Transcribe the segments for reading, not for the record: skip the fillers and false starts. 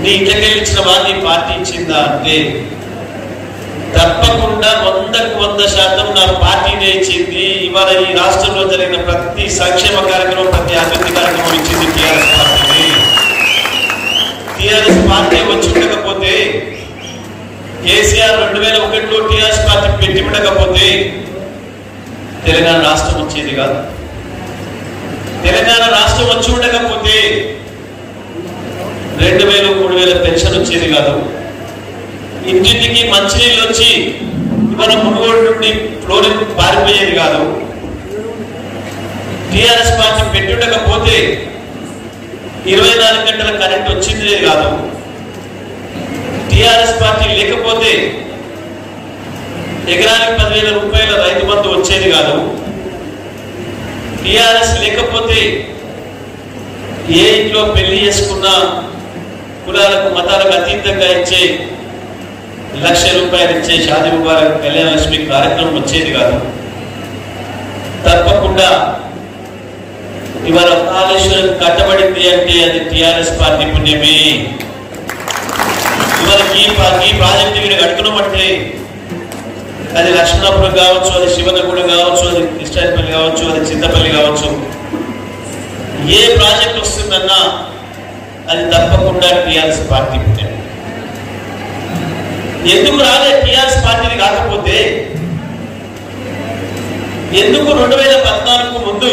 నీ ఇంట్లోకి ఇచ్చిన వారిని పార్టీ ఇచ్చిందా అంటే తప్పకుండా 100% నా పార్టీనే ఇచ్చింది. ఇవాళ ఈ రాష్ట్రంలో జరిగిన ప్రతి సంక్షేమ కార్యక్రమం, ప్రతి అభివృద్ధి కార్యక్రమం ఇచ్చింది టీఆర్ఎస్ పార్టీని. టీఆర్ఎస్ పార్టీ వచ్చి ఉండకపోతే, కేసీఆర్ 2001లో టీఆర్ఎస్ పార్టీ పెట్టి ఉండకపోతే తెలంగాణ రాష్ట్రం వచ్చేది కాదు. తెలంగాణ రాష్ట్రం వచ్చి ఉండకపోతే 2000, 3000 పెన్షన్ వచ్చేది కాదు. ఇంటింటికి మంచినీళ్ళు వచ్చి ఇవాళ మునుగోడు నుండి ఫ్లోరిన్ పారిపోయేది కాదు. టీఆర్ఎస్ పార్టీ పెట్టుండకపోతే 24 గంటల కరెంట్ వచ్చింది కాదు. టీఆర్ఎస్ పార్టీ లేకపోతే ఎకరానికి 10,000 రూపాయల రైతు బంధు వచ్చేది కాదు. టీఆర్ఎస్ లేకపోతే ఏ ఇంట్లో పెళ్లి చేసుకున్న కులాలకు మతాలకు అతీతంగా ఇచ్చే 1,00,000 రూపాయలు ఇచ్చే షాదీ ముబారక్ కళ్యాణ లక్ష్మి కార్యక్రమం వచ్చేది కాదు. తప్పకుండా ఇవాళ కాళేశ్వరం కట్టబడింది అంటే అది టీఆర్ఎస్ పార్టీ పుణ్యమే. ఇవాళ ఈ ప్రాజెక్టు వీడు కట్టుకున్నామంటే అది లక్ష్మణపురం కావచ్చు, అది శివనగూడ కావచ్చు, అది కృష్ణాపల్లి కావచ్చు, అది చింతపల్లి కావచ్చు, ఏ ప్రాజెక్ట్ వస్తుందన్నా అది తప్పకుండా టీఆర్ఎస్ పార్టీ పుణ్యం. ఎందుకు రాలే టీఆర్ఎస్ పార్టీని కాకపోతే? ఎందుకు 2014కు ముందు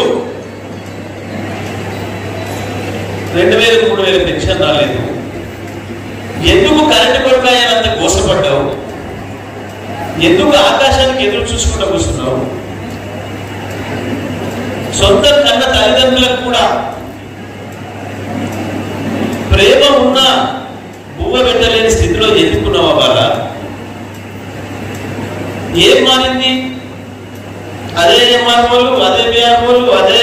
2,000, 3,000 పెన్షన్ రాలేదు? ఎందుకు కరెంటు కొరకాయనంత కోసపడ్డావు? ఎందుకు ఆకాశానికి ఎదురు చూసుకుంటూ కూర్చున్నావు? సొంత కన్న తల్లిదండ్రులకు కూడా ప్రేమ ఉన్నా బువ్వ పెట్టలేని స్థితిలో ఎదుర్కొన్నావా? వాళ్ళ ఏం మారింది? అదే ఎంఆర్ఓలు, అదే బిఆర్ఓలు, అదే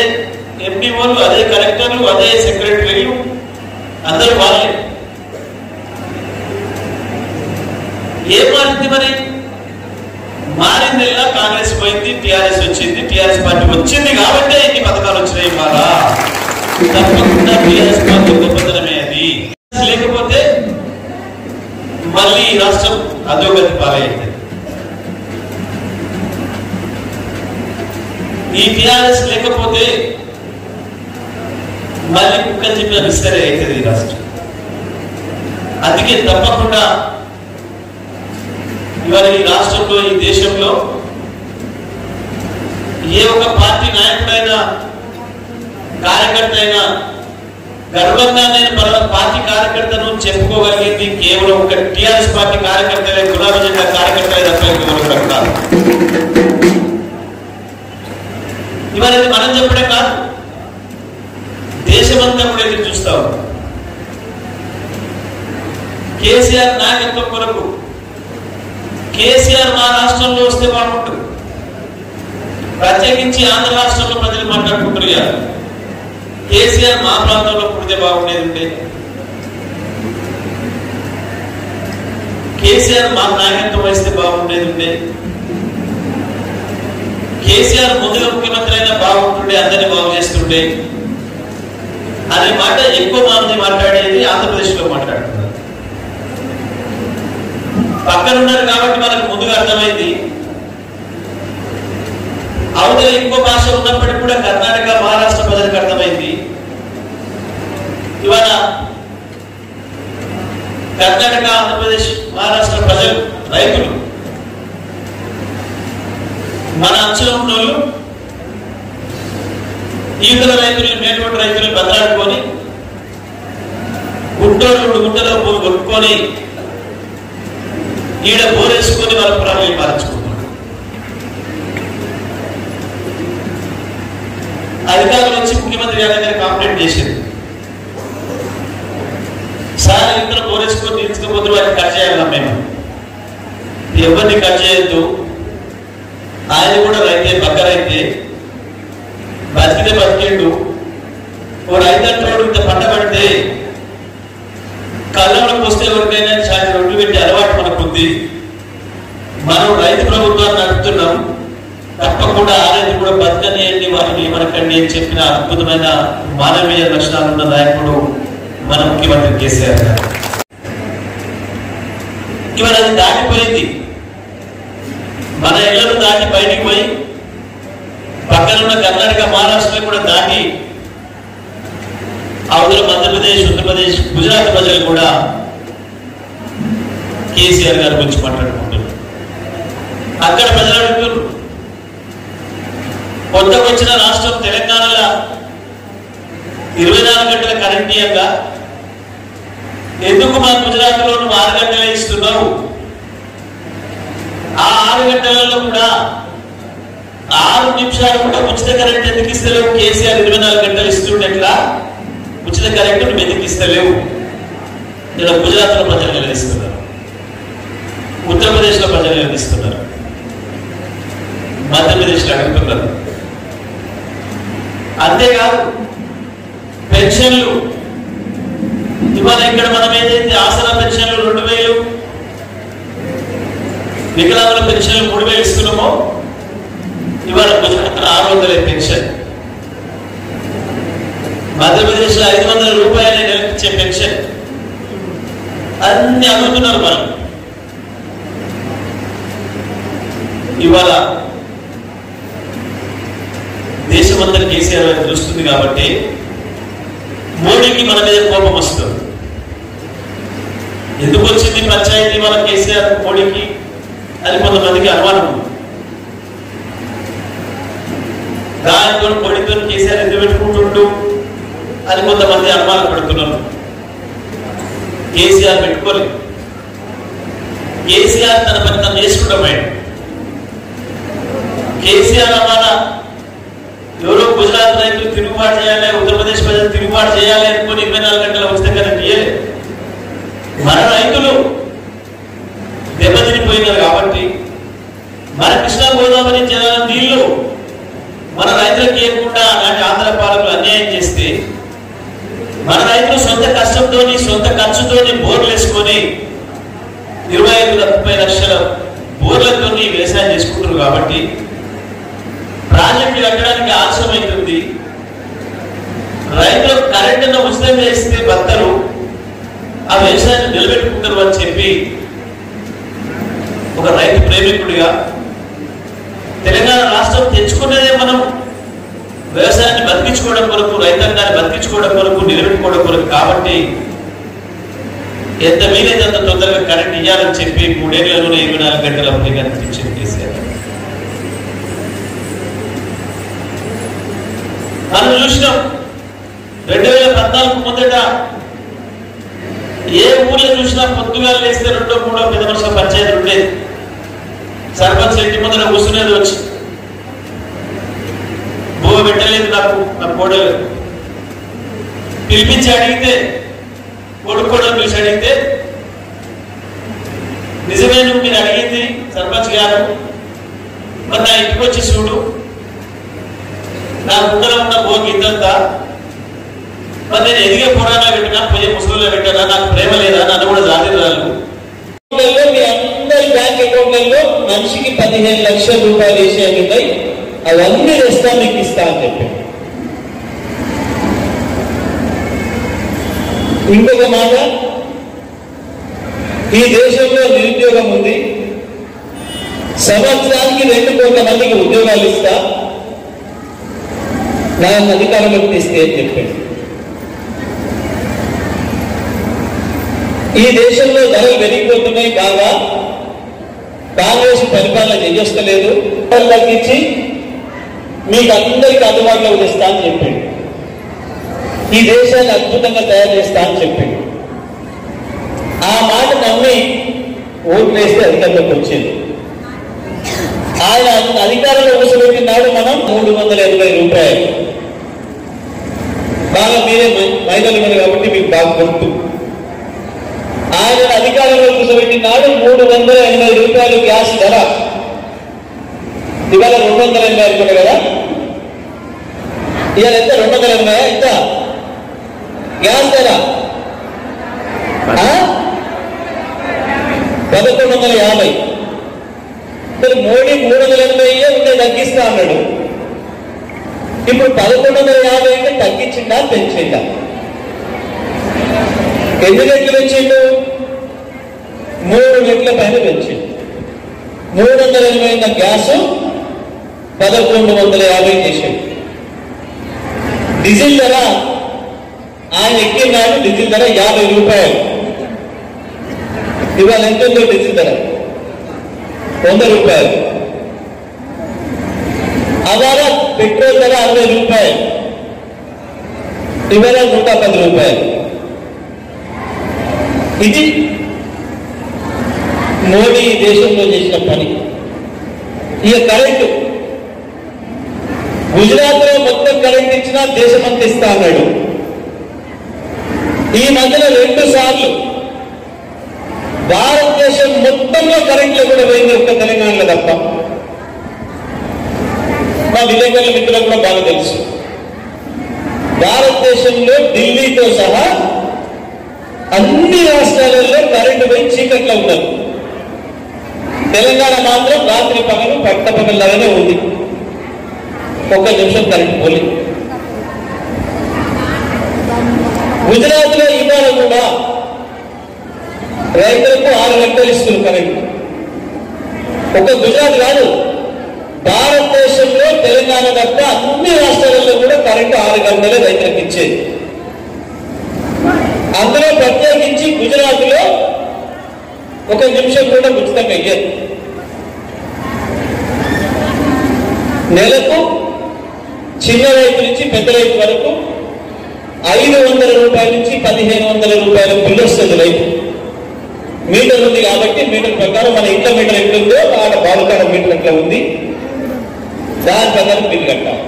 ఎంపీఓలు, అదే కలెక్టర్లు, అదే సెక్రటరీలు, అందరూ వాళ్ళే. ఏం మారింది మరి? మారిందిలా కాంగ్రెస్ పోయింది, టీఆర్ఎస్ వచ్చింది. టీఆర్ఎస్ పార్టీ వచ్చింది కాబట్టి ఇన్ని పథకాలు వచ్చినాయి. వాళ్ళ తప్పకుండా టీఆర్ఎస్ పార్టీ గొప్పతనమే. అది లేకపోతే మళ్ళీ ఈ రాష్ట్రం అధోగతి పాలైంది. ఈ టీఆర్ఎస్ లేకపోతే మళ్ళీ కుక్క చెప్పిన విస్తరే అవుతుంది ఈ రాష్ట్రం. అందుకే తప్పకుండా ఇవాళ ఈ రాష్ట్రంలో, ఈ దేశంలో ఏ ఒక్క పార్టీ నాయకుడైనా, కార్యకర్త అయినా గర్వంగా నేను పార్టీ కార్యకర్తను చెప్పుకోగలిగింది కేవలం ఒక టీఆర్ఎస్ పార్టీ కార్యకర్తలే, గులాబీ జెండా కార్యకర్తలే తప్ప కాదు. ఇవాళ మనం చెప్పడే కాదు, దేశమంతా కూడా ఎదురు చూస్తాం. కేసీఆర్ నాయకత్వం కొరకు కేసీఆర్ మా రాష్ట్రంలో వస్తే బాగుంటుంది. ప్రత్యేకించి ఆంధ్ర రాష్ట్రంలో ప్రజలు మాట్లాడుకుంటున్నారు, కేసీఆర్ మా ప్రాంతంలో పుడితే బాగుండేది ఉంటే, కేసీఆర్ మా నాయకత్వం వహిస్తే బాగుండేది ఉంటే, కేసీఆర్ ముందుగా ముఖ్యమంత్రి అయినా బాగుంటుండే, అందరినీ బాగు చేస్తుండే అనే మాట ఎక్కువ మంది మాట్లాడేది ఆంధ్రప్రదేశ్ లో మాట్లాడుతున్నారు. పక్కనున్నారు కాబట్టి మనకు ముందుగా అర్థమైంది. అవతల ఇంకో భాష ఉన్నప్పటికీ కూడా కర్ణాటక, మహారాష్ట్ర ప్రజలకు అర్థమైంది. ఇవాళ కర్ణాటక, ఆంధ్రప్రదేశ్, మహారాష్ట్ర ప్రజలు, రైతులు, మన అంచులో ఉన్న వాళ్ళు ఈతల రైతులు, మేటువంటి రైతులు బతలాడుకొని గుంటోళ్ళు గుంటలో పూలు కొట్టుకొని ఈడ బోరేసుకొని వాళ్ళ పొలాలు పాలించుకుంటున్నారు. అధికారులు వచ్చి ముఖ్యమంత్రి గారి దగ్గర కంప్లైంట్ చేసింది, సార్ ఇంట్లో బోరేసుకొని తీసుకుపోతే వాటిని కట్ చేయాలన్నా మేము, ఎవరిని కట్ చేయొద్దు, ఆయన కూడా రైతే, పక్క రైతే, బతికితే బతికేండు. ఓ రైతు అంటాడు ఇంత పంట పడితే కళ్ళలోకి వస్తే ఎవరికైనా చాలా రొడ్లు పెట్టి అలవాటు మనకు ఉంది. మనం రైతు ప్రభుత్వాన్ని నడుపుతున్నాం, తప్పకుండా ఆ రైతు కూడా బతకనియండి, వారిని ఏమనకండి అని చెప్పిన అద్భుతమైన మానవీయ లక్షణాలు ఉన్న నాయకుడు మన ముఖ్యమంత్రి కేసీఆర్ గారు. ఇవాళ అది దాటిపోయింది. మన ఇళ్లను దాటి బయటికి పోయి పక్కనున్న కర్ణాటక, మహారాష్ట్ర కూడా దాటి అవతల మధ్యప్రదేశ్, ఉత్తరప్రదేశ్, గుజరాత్ ప్రజలు కూడా కేసీఆర్ గారి గురించి మాట్లాడుకుంటున్నారు. అక్కడ ప్రజలు అడుగుతున్నారు, కొత్తగా వచ్చిన రాష్ట్రం తెలంగాణలో 24 గంటల కరెంట్ ఇయ్యక ఎందుకు మా గుజరాత్ లో 6 గంటలే ఇస్తున్నావు? ఆ 6 గంటలలో కూడా 6 నిమిషాలు కూడా ఉచిత కరెంట్ ఎందుకు ఇస్తలేవు? కేసీఆర్ 24 గంటలు ఇస్తుండేట్లా ఉచిత కరెంట్ నువ్వు ఎందుకు ఇస్తలేవు? ఇలా గుజరాత్ లో ప్రజలు నిలదీస్తున్నారు, ఉత్తరప్రదేశ్ లో ప్రజలు నిలదీస్తున్నారు, మధ్యప్రదేశ్ లో అడుగుతున్నారు. అంతేకాదు పెన్షన్లు ఇవాళ ఇక్కడ మనం ఏదైతే ఆసరా పెన్షన్లు 2000, వికలాంగుల పెన్షన్లు 3000 ఇస్తున్నామో ఇవాళ గుజరాత్ 600 పెన్షన్, మధ్యప్రదేశ్ లో 500 రూపాయలు నెలకిచ్చే పెన్షన్ అన్ని అమ్ముతున్నారు. మనం ఇవాళ దేశమంతా కేసీఆర్ తెలుస్తుంది కాబట్టి మోడీకి మన మీద కోపం వస్తుంది. ఎందుకు వచ్చింది పంచాయతీ మన కేసీఆర్ మోడీకి అని కొంతమందికి అనుమానం ఉంది. దానితో మోడీతో కేసీఆర్ ఎందుకు పెట్టుకుంటుండు అని కొంతమంది అనుమానం పడుతున్నారు. కేసీఆర్ పెట్టుకోలేదు. కేసీఆర్ తన పని తను చేసుకుంటాం. కేసీఆర్ అమ్మాన ఎవరో గుజరాత్ రైతులు తిరుగుబాటు చేయాలి, ఉత్తరప్రదేశ్ ప్రజలు తిరుగుబాటు చేయాలి అనుకుని 24 గంటల ఉచిత కరెంట్ ఇయ్యలేదు. మన రైతులు దెబ్బతినిపోయినారు కాబట్టి మన కృష్ణా గోదావరి జలాల నీళ్లు మన రైతులకు ఇవ్వకుండా అలాంటి ఆంధ్ర పాలకులు అన్యాయం చేస్తే మన రైతులు సొంత కష్టంతో, సొంత ఖర్చుతో బోర్లు వేసుకొని 25-30 లక్షల బోర్లతో వ్యవసాయం చేసుకుంటారు. కాబట్టి ప్రాజెక్టు కట్టడానికి ఆలస్యం అవుతుంది. రైతులకు కరెంటును ఉచితంగా ఇస్తే భర్తలు ఆ వ్యవసాయాన్ని నిలబెట్టుకుంటారు అని చెప్పి ఒక రైతు ప్రేమికుడిగా తెలంగాణ రాష్ట్రం తెచ్చుకున్నదే మనం వ్యవసాయాన్ని బతికించుకోవడం కొరకు, రైతాంగాన్ని బతికించుకోవడం కొరకు, నిలబెట్టుకోవడం కొరకు. కాబట్టి ఎంత వీలైతే అంత తొందరగా కరెంట్ ఇవ్వాలని చెప్పి 3 ఏళ్లలోనే 24 గంటల కరెంట్ ఇచ్చింది కేసీఆర్. మనం చూసినాం 2014 ముందట ఏ ఊర్లో చూసినా పొద్దుగా లేస్తే 2-3 పెద్ద మనుషుల పంచాయతీ ఉండేది. సర్పంచ్ ఇంటి ముందర కూర్చునేది వచ్చి భూమి పెట్టలేదు నాకు కోడలు పిలిపించి అడిగితే, కొడుకు కోడలు పిలిచి అడిగితే నిజమే నువ్వు మీరు అడిగింది సర్పంచ్ గారు, మరి నా ఇంటికి వచ్చి చూడు, నా గుండెలో ఉన్న భూమి ఇంతంతా, మరి నేను ఎదిగే పురాణాలు పెట్టినా, పోయే ముసలిలో పెట్టానా, నాకు ప్రేమ లేదా, నన్ను కూడా జాతీయురాలు. మీ అందరి బ్యాంక్ అకౌంట్లలో మనిషికి 15 లక్షల రూపాయలు వేసేవి ఉన్నాయి, అవన్నీ తెస్తా మీకు ఇస్తా అని చెప్పి. ఇంకొక మాట, ఈ దేశంలో నిరుద్యోగం ఉంది, సంవత్సరానికి 2 కోట్ల మందికి ఉద్యోగాలు ఇస్తా, నా అధికారంలోకి తెస్తే అని చెప్పాడు. ఈ దేశంలో ధరలు పెరిగిపోతున్నాయి బాగా, కాంగ్రెస్ పరిపాలన చెయ్యొస్తలేదు, తగ్గించి మీకు అందరికీ అందుబాటులో తెస్తా అని చెప్పాడు. ఈ దేశాన్ని అద్భుతంగా తయారు చేస్తా అని చెప్పాడు. ఆ మాట నమ్మి ఓట్లు వేస్తే అధికారంలోకి వచ్చింది. ఆయన అధికారంలో కూర్చోబెట్టినాడు మనం 380 రూపాయలు. బాగా మీరే మహిళలు ఉన్నారు కాబట్టి మీకు బాగా గుర్తు. ఆయన అధికారంలో కూర్చోబెట్టినాడు 380 రూపాయలు గ్యాస్ ధర. ఇవాళ 280 అనుకుంటా కదా, ఇవాళ ఎంత 280 ఎంత గ్యాస్ ధర? 1150. మోడీ 380 ఉంటే తగ్గిస్తా అన్నాడు. ఇప్పుడు 1150 అంటే తగ్గించిందా పెంచిందా? ఎన్ని రెట్లు పెంచిండు? 3 రెట్ల పైన పెంచింది. 380 ఉన్న గ్యాస్ 1150 చేసింది. డీజిల్ ధర ఆయన ఎక్కిన నాడు డీజిల్ ధర 50 రూపాయలు. ఇవాళ ఎంత ఉందో డీజిల్ ధర 100 రూపాయలు. అవాళ పెట్రోల్ ధర 60 రూపాయలు, ఇవాళ 110 రూపాయలు. ఇది మోడీ దేశంలో చేసిన పని. ఇక కరెంటు గుజరాత్ లో మొత్తం కరెంట్ ఇచ్చినా దేశమంతా ఇస్తా అన్నాడు. ఈ మధ్యలో 2 సార్లు భారతదేశం మొత్తంలో కరెంట్లో కూడా పోయింది, ఒక్క తెలంగాణలో తప్ప. మా విలేకరుల మిత్రులకు కూడా బాగా తెలుసు. భారతదేశంలో ఢిల్లీతో సహా అన్ని రాష్ట్రాలలో కరెంటు పోయి చీకట్లో ఉన్నది. తెలంగాణ మాత్రం రాత్రి పగలు పట్టపగల్లాగానే ఉంది. 1 నిమిషం కరెంటు పోలేదు. గుజరాత్ లో ఇవాళ కూడా రైతులకు 6 గంటలు ఇస్తున్నారు కరెంటు. ఒక గుజరాత్ కాదు, భారతదేశంలో తెలంగాణ తప్ప అన్ని రాష్ట్రాలలో కూడా కరెంటు 6 గంటలే రైతులకు ఇచ్చేది. అందులో ప్రత్యేకించి గుజరాత్ లో 1 నిమిషం కూడా ఉచితంగా అయ్యేది. నెలకు చిన్న రైతు నుంచి పెద్ద రైతు వరకు 500 రూపాయల నుంచి 1500 రూపాయల బిల్లు వస్తుంది రైతు. మీటర్ ఉంది కాబట్టి మీటర్ ప్రకారం మన ఇంట్లో మీటర్ ఎట్లుందో ఆడ బాలుకాడ మీటర్ ఎట్లా ఉంది, దాని ప్రకారం బిల్లు కట్టాలి.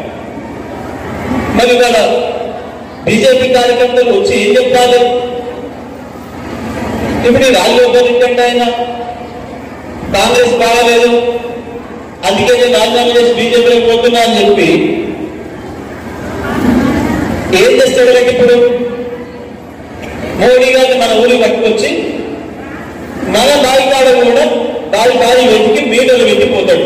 మరి ఇవాళ బీజేపీ కార్యకర్తలు వచ్చి ఏం చెప్పాలి? ఇప్పుడు ఈ రాజ్యసభ ఏంటంటే ఆయన కాంగ్రెస్ బాగాలేదు, అందుకే నేను రాజీనామా చేసి బీజేపీలోకి పోతున్నా అని చెప్పి ఏం చేస్తాడు? ఇప్పుడు మోడీ గారిని మన ఊరికి పట్టుకొచ్చి మన బావికాడ కూడా బావి వెతికి మీటర్లు వెతికిపోతాడు.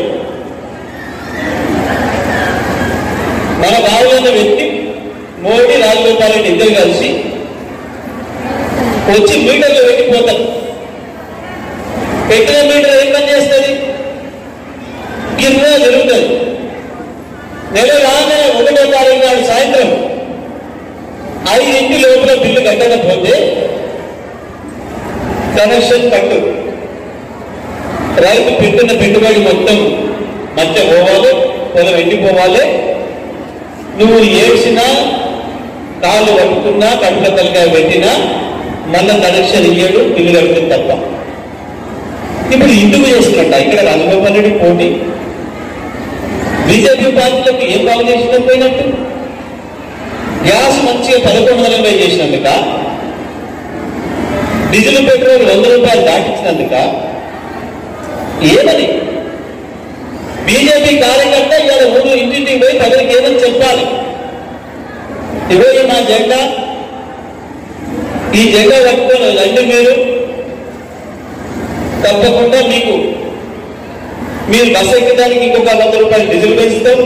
మన బావిలను వెతికి మోడీ రాజగోపాల్ రెడ్డి ఇద్దరు కలిసి వచ్చి మీటర్లు వెతికిపోతారు. పెట్టిన మీటర్ ఏం పని చేస్తుంది? గిన్నె జరుగుతుంది. నెల రాగానే 1వ తారీఖు నాడు సాయంత్రం 5 లోపల బిల్లు కట్టకపోతే కనెక్షన్ కట్టు. రైతు పెట్టిన పెట్టుబడి మొత్తం మధ్య పోవాలి, పొలం ఎండిపోవాలి. నువ్వు ఏడ్చినా, కాళ్ళు పట్టుకున్నా, కడుపుల తలకాయ పెట్టినా మళ్ళా కనెక్షన్ ఇయ్యడు, బిల్లు కడుతుంది తప్ప. ఇప్పుడు ఇందుకు చేస్తున్నట్ట ఇక్కడ రాజగోపాల్ రెడ్డి పోటీ బీజేపీ పార్టీలకు ఏం బాగు చేసినా పోయినట్టు. గ్యాస్ మంచిగా 1180 చేసినందుక, డీజిల్ పెట్రోల్ 100 రూపాయలు దాటించినందుక ఏమని బీజేపీ కార్యకర్త ఇవాళ ఊరు ఇంటింటికి పోయి ప్రజలకు ఏమని చెప్పాలి? ఇవో మా జెండా, ఈ జెండా పట్టుకొని రండి, మీరు తప్పకుండా మీరు బస్సు ఎక్కడానికి ఇంకొక 100 రూపాయలు డీజిల్ పెంచుతాం,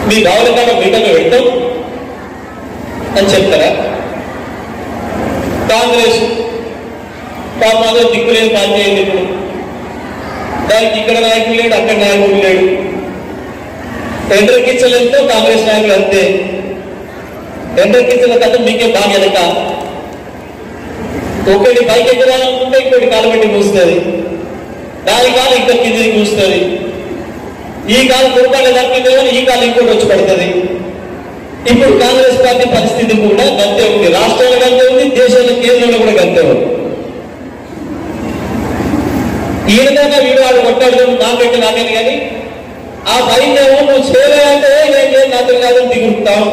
మీ బావుల కాడ మీటర్లు పెడతాం అని చెప్తారా? కాంగ్రెస్ పాపంలో దిక్కులేని పార్టీ అయింది. ఇప్పుడు దానికి ఇక్కడ నాయకులు లేడు, అక్కడ నాయకుడు లేడు. టెండర్ కిచ్చలతో కాంగ్రెస్ నాయకులు అంతే. టెండర్ కిచ్చల కథ మీకే బాగా ఎనక. ఒకటి పైకి ఎక్కడాలనుకుంటే ఇంకోటి కాలు పెట్టి కూస్తుంది, దాని కాలు ఇంకా కిందికి కూస్తుంది. ఈ కాలు కురపాటు తప్పింది కానీ ఈ కాలు ఇంకోటి వచ్చి పడుతుంది. ఇప్పుడు కాంగ్రెస్ పార్టీ పరిస్థితి కూడా గంతే ఉంది. రాష్ట్రాల గంతే ఉంది, దేశాల కేంద్రంలో కూడా గంతే ఉంది. ఈ విధంగా వీడు వాడు కొట్టాడు నాకైతే నాకని కానీ ఆ పైన నువ్వు చేయలేదంటే నేను నాతో కాదని దిగుతావు.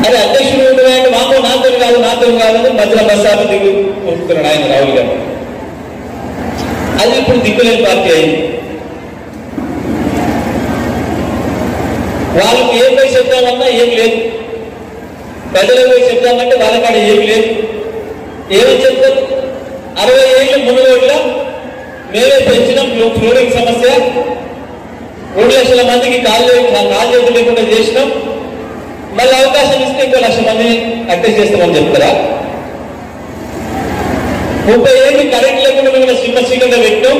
అది అధ్యక్షుడు అంటే మాకు నాతో కాదని మధ్యలో బస్సాలు దిగు కొట్టుకున్నాడు ఆయన రాహుల్ గారు. అది ఇప్పుడు దిక్కులేని పార్టీ అయింది. వాళ్ళకి ఏం పోయి చెప్తామన్నా ఏం లేదు, ప్రజలకు పోయి చెప్తామంటే వాళ్ళ కాడ ఏమి లేదు. ఏమని చెప్తారు? 60 ఏళ్ళు మునుగోడ్ల మేమే పెంచినాం ఫ్లోరింగ్ సమస్య, 2 లక్షల మందికి కాళ్ళు చేతులు లేకుండా చేసినాం, మళ్ళీ అవకాశం ఇస్తే ఇంకో 1,00,000 మందిని అటెస్ట్ చేస్తామని చెప్తారా? 30 ఏళ్ళు కరెంట్ లేకుండా మేము సింహశీలంగా పెట్టాం,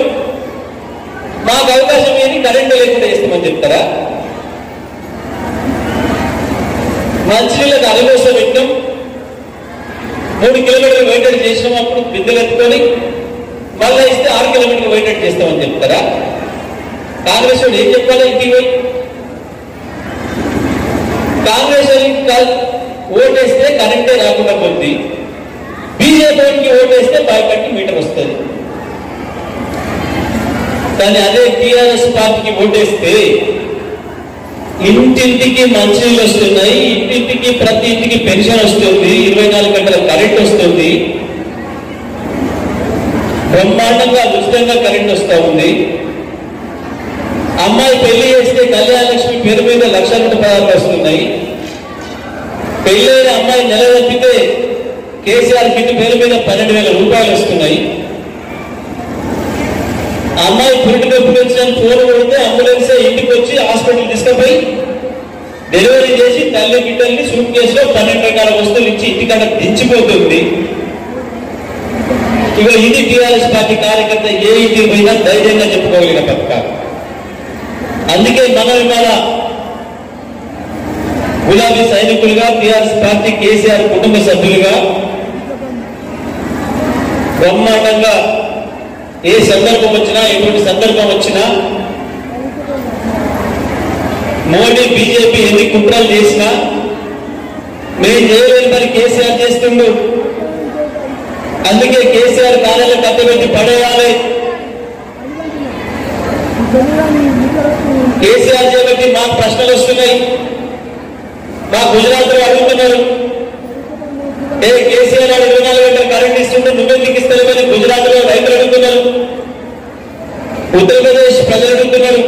మాకు అవకాశం ఏది కరెంట్ లేకుండా చేస్తామని చెప్తారా? మంచినీళ్ళకి అరగోస పెట్టాం, 3 కిలోమీటర్లు వెయిటెడ్ చేసినాం, అప్పుడు బిందెలు ఎత్తుకొని మళ్ళీ ఇస్తే 6 కిలోమీటర్లు వెయిటెడ్ చేస్తామని చెప్తారా? కాంగ్రెస్ వాడు ఏం చెప్పాలి? ఇంటికి పోయి కాంగ్రెస్ ఓటేస్తే కరెంటే రాకుండా పోతుంది, బీజేపీకి ఓటేస్తే బాయికట్టి మీటర్ వస్తుంది. కానీ అదే టీఆర్ఎస్ పార్టీకి ఓటేస్తే ఇంటింటికి మంచినీళ్ళు వస్తున్నాయి, ఇంటింటికి ప్రతి ఇంటికి పెన్షన్ వస్తుంది, 24 గంటల కరెంట్ వస్తుంది, బ్రహ్మాండంగా ఉచితంగా కరెంట్ వస్తూ ఉంది. అమ్మాయి పెళ్లి చేస్తే కళ్యాణ లక్ష్మి పేరు మీద 1,00,000 రూపాయలు వస్తున్నాయి. పెళ్ళైన అమ్మాయి నెల తప్పితే కేసీఆర్ కిట్ పేరు మీద 12,000 రూపాయలు వస్తున్నాయి. అమ్మాయి పురిటి నొప్పి వచ్చిన ఫోన్ కొడితే అంబులెన్సే ఇంటికి వచ్చి హాస్పిటల్ తీసుకుపోయి డెలివరీ చేసి తల్లి బిడ్డల్ని సూట్ కేసులో 12 రకాల వస్తువులు ఇచ్చి ఇంటికన్నా దించిపోతుంది. ఇక ఇది టీఆర్ఎస్ పార్టీ కార్యకర్త ఏ ఇంటికి పోయినా ధైర్యంగా చెప్పుకోగలిగిన పథకాలు. అందుకే మనం ఇవాళ గులాబీ సైనికులుగా, టీఆర్ఎస్ పార్టీ కేసీఆర్ కుటుంబ సభ్యులుగా బ్రహ్మాండంగా ఏ సందర్భం వచ్చినా, ఎటువంటి సందర్భం వచ్చినా, మోడీ బీజేపీ ఎన్ని కుట్రలు చేసినా మేము చేయలేని పని కేసీఆర్ చేస్తుండు. అందుకే కేసీఆర్ కార్యాలయం కట్టబెట్టి పడేయాలి. కేసీఆర్ చేయబట్టి మాకు ప్రశ్నలు వస్తున్నాయి. మా గుజరాత్ లో అడుగుతున్నారు, కేసీఆర్ 24 గంటలు కరెంట్ ఇస్తుంటే నువ్వెందుకు ఇస్తారని గుజరాత్ లో రైతులు అడుగుతున్నారు, ఉత్తరప్రదేశ్ ప్రజలు అడుగుతున్నారు.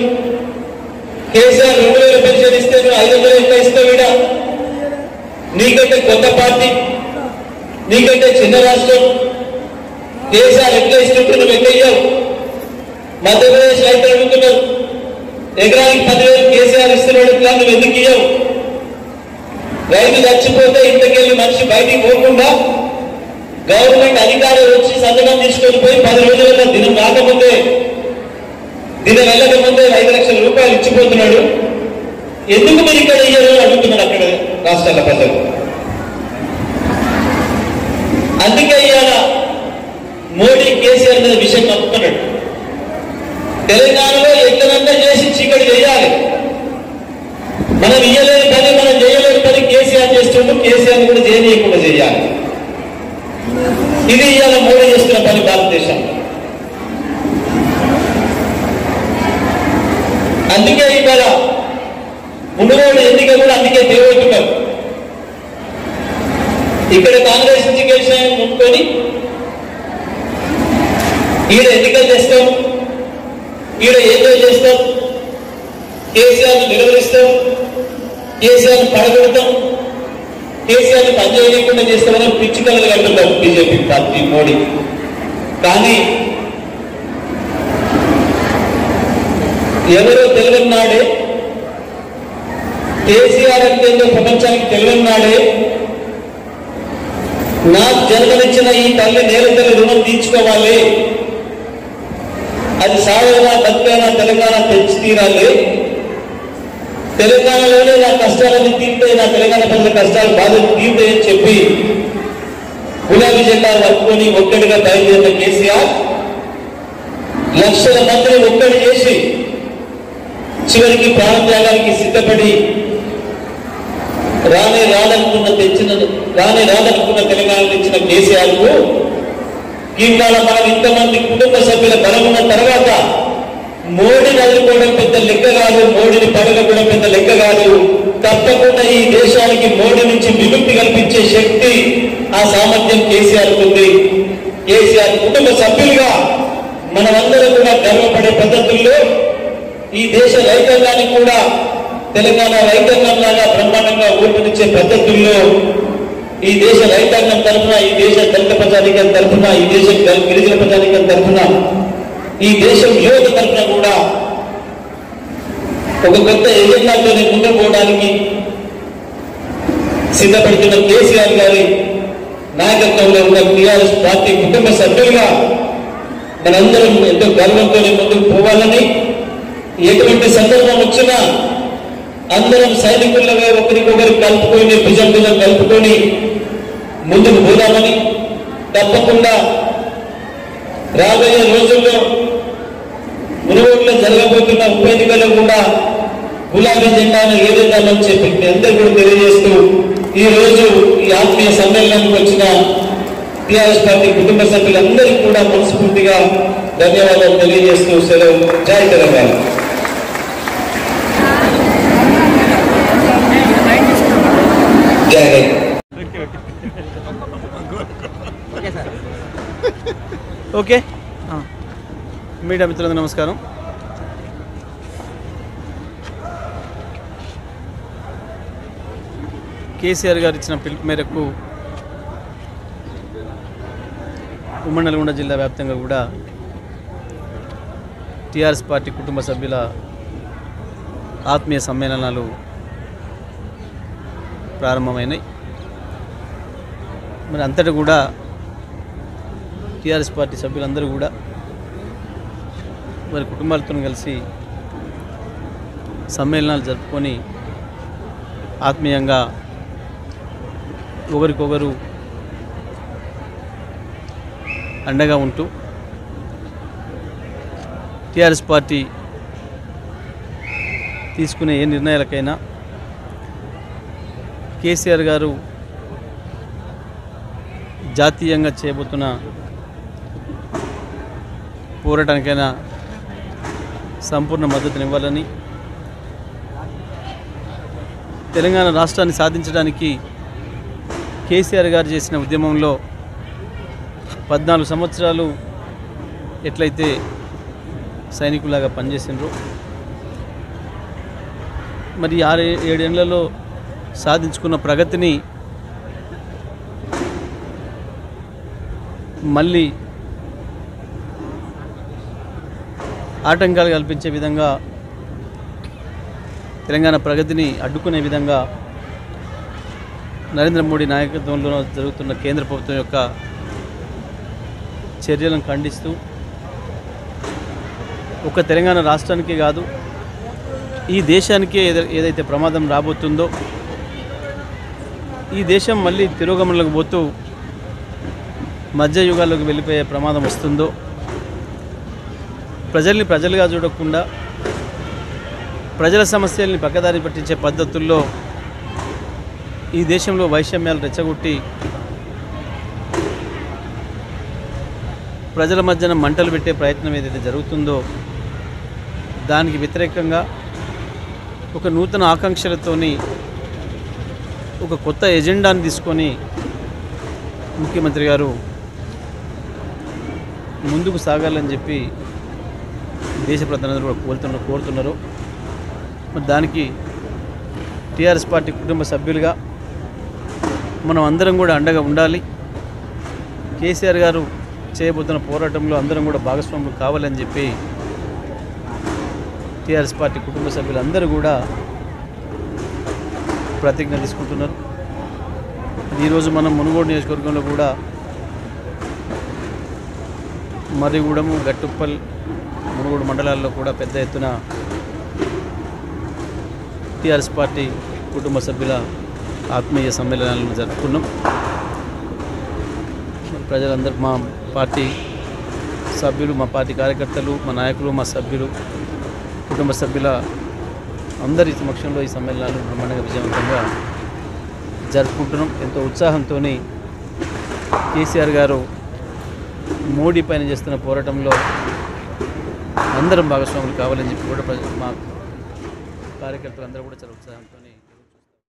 కేసీఆర్ 2,000 పెన్షన్ ఇస్తే నువ్వు 500 ఎంత ఇస్తావు? వీడా నీకంటే కొత్త పార్టీ, నీకంటే చిన్న రాష్ట్రం, కేసీఆర్ ఎట్లా ఇస్తుంటే నువ్వు ఎట్లా ఇయ్యావు? మధ్యప్రదేశ్ రైతులు అడుగుతున్నారు, ఎకరానికి 10,000 కేసీఆర్ ఇస్తున్నాడు, నువ్వు ఎందుకు ఇయ్యావు? రైతు చచ్చిపోతే ఇంతకెళ్ళి మనిషి బయటికి పోకుండా గవర్నమెంట్ అధికారులు వచ్చి సంతకం తీసుకొని పోయి 10 రోజులలో దినం రాకముందే, దినం వెళ్ళకముందే 5 లక్షల రూపాయలు ఇచ్చిపోతున్నాడు. ఎందుకు మీరు ఇక్కడ ఇయ్యరు అడుగుతున్నాడు అక్కడ రాష్ట్రాల ప్రజలు. అందుకే ఇవాళ మోడీ కేసీఆర్ మీద విషయం కప్పుతున్నాడు. తెలంగాణలో ఎక్కడన్నా చేసి చీకటి చేయాలి. మనం ఇయ్యలేని పని, మనం చేయలేని పని కేసీఆర్ చేస్తుంటూ కేసీఆర్ కూడా చేయనీయకుండా చేయాలి. ఇది ఇవాళ మోడీ చేస్తున్న పని భారతదేశంలో. అందుకే ఇవాళ మునుగోడు ఎన్నిక కూడా అందుకే తేవట్టున్నారు. ఇక్కడ కాంగ్రెస్ నుంచి గెలిచిన మునుకొని ఈడ ఎన్నికలు చేస్తాం, ఈడ ఏదో చేస్తాం, కేసీఆర్ను నిలవరిస్తాం, కేసీఆర్ను పడగొడతాం, కేసీఆర్ని పనిచేయకుండా చేస్తామని పిచ్చి కలలు కంటున్నాం బీజేపీ పార్టీ, మోడీ. కానీ ఎవరో తెలియని నాడే, కేసీఆర్ అంటే ప్రపంచానికి తెలియని నాడే నాకు జన్మనిచ్చిన ఈ తల్లి నేల తల్లి రుణం తీర్చుకోవాలి, అది సాగైనా బతికైనా తెలంగాణ తెచ్చి తీరాలి, తెలంగాణలోనే నా కష్టాలన్నీ తీర్తే, నా తెలంగాణ ప్రజల కష్టాలు బాధలు తీర్తాయని చెప్పి గులాబీ జెండా పట్టుకొని ఒక్కడిగా బయలుదేరిన కేసీఆర్ లక్షల మందిని ఒక్కడి చేసి చివరికి ప్రాణత్యాగానికి సిద్ధపడి రాదనుకున్న తెలంగాణ తెచ్చిన కేసీఆర్ కు ఇవాళ మనం ఇంతమంది కుటుంబ సభ్యుల బలం ఉన్న తర్వాత మోడీని ఎదుర్కోవడం పెద్ద లెక్క కాదు, మోడీని పడగొట్టడం పెద్ద లెక్క కాదు. తప్పకుండా ఈ దేశానికి మోడీ నుంచి విముక్తి కల్పించే శక్తి, ఆ సామర్థ్యం కేసీఆర్ ఉంది. కేసీఆర్ కుటుంబ సభ్యులుగా మనమందరం కూడా గర్వపడే పద్ధతుల్లో ఈ దేశ రైతాంగానికి కూడా తెలంగాణ రైతాంగంలాగా బ్రహ్మాండంగా ఊపిరిచ్చే పద్ధతుల్లో ఈ దేశ రైతాంగం తరఫున, ఈ దేశ దళిత ప్రజానీకం తరఫున, ఈ దేశ గిరిజన ప్రజానీకం తరఫున, ఈ దేశం యువత తరఫున కూడా ఒక కొత్త ఎజెండాతో ముందుకు పోవడానికి సిద్ధపడుతున్న కేసీఆర్ గారి నాయకత్వంలో ఉన్న టీఆర్ఎస్ పార్టీ కుటుంబ సభ్యులుగా మనందరం ఎంతో గర్వంతోనే ముందుకు పోవాలని, ఎటువంటి సందర్భం వచ్చినా అందరం సైనికులుగా ఒకరికొకరు కలుపుకొని భుజం భుజం కలుపుకొని ముందుకు పోదామని, తప్పకుండా రాబోయే రోజుల్లో మునుగోడులో జరగబోతున్న ఉప ఎన్నికల్లో కూడా గులాబీ జెండాను ఏదేద్దామని చెప్పి మీ అందరూ కూడా తెలియజేస్తూ ఈ రోజు ఈ ఆత్మీయ సమ్మేళనానికి వచ్చిన టీఆర్ఎస్ పార్టీ కుటుంబ సభ్యులందరికీ కూడా మనస్ఫూర్తిగా ధన్యవాదాలు తెలియజేస్తూ సెలవు. జై తెలంగాణ. జై హింద్. ఓకే మీడియా మిత్రులందరూ నమస్కారం. కేసీఆర్ గారు ఇచ్చిన పిలుపు మేరకు ఉమ్మడి నల్గొండ జిల్లా వ్యాప్తంగా కూడా టీఆర్ఎస్ పార్టీ కుటుంబ సభ్యుల ఆత్మీయ సమ్మేళనాలు ప్రారంభమైనాయి. మరి అంతటా కూడా టీఆర్ఎస్ పార్టీ సభ్యులందరూ కూడా వారి కుటుంబాలతో కలిసి సమ్మేళనాలు జరుపుకొని ఆత్మీయంగా ఒకరికొకరు అండగా ఉంటూ టీఆర్ఎస్ పార్టీ తీసుకునే ఏ నిర్ణయాలకైనా కేసీఆర్ గారు జాతీయంగా చేయబోతున్న పోరాటానికైనా సంపూర్ణ మద్దతునివ్వాలని, తెలంగాణ రాష్ట్రాన్ని సాధించడానికి కేసీఆర్ గారు చేసిన ఉద్యమంలో 14 సంవత్సరాలు ఎట్లయితే సైనికులాగా పనిచేసినారో మరి 6-7 ఏళ్లలో సాధించుకున్న ప్రగతిని మళ్ళీ ఆటంకాలు కల్పించే విధంగా, తెలంగాణ ప్రగతిని అడ్డుకునే విధంగా నరేంద్ర మోడీ నాయకత్వంలో జరుగుతున్న కేంద్ర ప్రభుత్వం యొక్క చర్యలను ఖండిస్తూ ఒక తెలంగాణ రాష్ట్రానికే కాదు ఈ దేశానికే ఏదైతే ప్రమాదం రాబోతుందో, ఈ దేశం మళ్ళీ తిరోగమనలకు పోతూ మధ్యయుగాల్లోకి వెళ్ళిపోయే ప్రమాదం వస్తుందో, ప్రజల్ని ప్రజలుగా చూడకుండా ప్రజల సమస్యల్ని పక్కదారి పట్టించే పద్ధతుల్లో ఈ దేశంలో వైషమ్యాలు రెచ్చగొట్టి ప్రజల మధ్యన మంటలు పెట్టే ప్రయత్నం ఏదైతే జరుగుతుందో దానికి వ్యతిరేకంగా ఒక నూతన ఆకాంక్షలతోని ఒక కొత్త ఎజెండాను తీసుకొని ముఖ్యమంత్రి గారు ముందుకు సాగాలని చెప్పి దేశ ప్రధానందరూ కూడా కోరుతున్నారు. మరి దానికి టీఆర్ఎస్ పార్టీ కుటుంబ సభ్యులుగా మనం అందరం కూడా అండగా ఉండాలి. కేసీఆర్ గారు చేయబోతున్న పోరాటంలో అందరం కూడా భాగస్వాములు కావాలని చెప్పి టీఆర్ఎస్ పార్టీ కుటుంబ సభ్యులందరూ కూడా ప్రతిజ్ఞ తీసుకుంటున్నారు. ఈరోజు మనం మునుగోడు నియోజకవర్గంలో కూడా మర్రిగూడెము, గట్టుప్పల్, మునుగోడు మండలాల్లో కూడా పెద్ద ఎత్తున టీఆర్ఎస్ పార్టీ కుటుంబ సభ్యుల ఆత్మీయ సమ్మేళనాలను జరుపుకున్నాం. ప్రజలందరూ, మా పార్టీ సభ్యులు, మా పార్టీ కార్యకర్తలు, మా నాయకులు, మా సభ్యులు, కుటుంబ సభ్యుల అందరి సమక్షంలో ఈ సమ్మేళనాలు బ్రహ్మాండంగా విజయవంతంగా జరుపుకుంటున్నాం. ఎంతో ఉత్సాహంతో కేసీఆర్ గారు మోడీ పైన చేస్తున్న పోరాటంలో అందరం భాగస్వాములు కావాలని చెప్పి కూడా మా కార్యకర్తలు అందరూ కూడా చాలా ఉత్సాహంతో